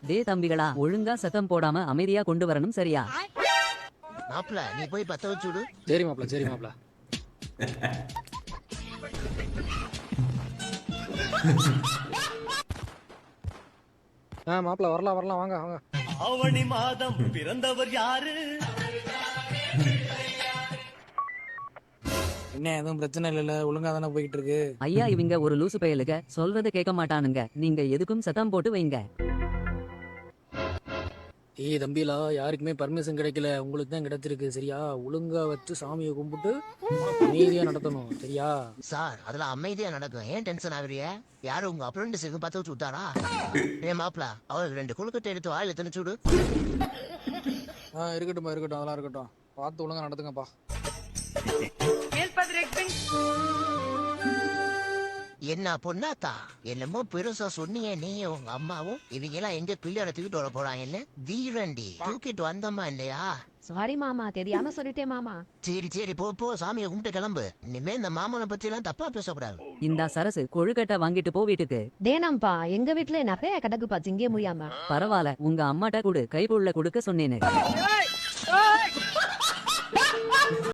டே தம்பிகளா, ஒழுங்கா சத்தம் போடாம அமைதியா கொண்டு வரணும், சரியா? மாப்பிள நீ போய் பத்த வச்சு விடு. சரி மாப்ள, சரி மாப்ள. மாப்ள வரலாம் வரலாம், வாங்க வாங்க. ஆவணி மாதம் பிறந்தவர் யாரு? என்ன எதுவும் பிரச்சனை இல்ல, ஒழுங்கா தானே போயிட்டு இருக்கு. ஐயா, இவங்க ஒரு லூசு பயலுக, சொல்றத கேட்க மாட்டானுங்க. நீங்க எதுக்கும் சத்தம் போட்டு வைங்க. ஏய் தம்பிலா, யாருக்குமே பர்மிஷன் கிடைக்கல, உங்களுக்கு தான் கிடைச்சிருக்கு, சரியா? ஒழுங்கா வச்சு சாமியை கும்பிட்டு அமைதியா நடத்தணும், சரியா? சார் அதெல்லாம் அமைதியா நடக்கும், ஏன் டென்ஷன் ஆகுறிய? யாரும் உங்க அப்ரெண்டிஸ் பத்த வச்சு விட்டாரா? ஏன் மாப்பிள அவர் 2 குழுக்கட்டை எடுத்து வாயில திணிச்சு விடு. இருக்கட்டும் இருக்கட்டும், அதெல்லாம் இருக்கட்டும். பார்த்து ஒழுங்கா நடத்துங்கப்பா. என்ன பொண்ணாத்தா, என்னமோ பெருசா சொன்னீங்க நீயும் உங்க அம்மாவும். இவங்க எல்லாம் எங்க பிள்ளையோட தூக்கிட்டு வர போறாங்கன்னு தீரண்டி தூக்கிட்டு வந்தோமா இல்லையா? சாரி மாமா, தெரியாம சொல்லிட்டேன் மாமா. சரி சரி போ சாமியை கும்பிட்டு கிளம்பு. இனிமே இந்த மாமனை பத்தி எல்லாம் தப்பா பேசக்கூடாது. இந்த சரசு கொழுக்கட்டை வாங்கிட்டு போ வீட்டுக்கு. தேனம்பா, எங்க வீட்டுல நிறைய கிடக்குப்பா, திங்க முடியாம. பரவாயில்ல, உங்க அம்மாட்ட கொடு, கைப்புள்ள கொடுக்க சொன்னேன்னு.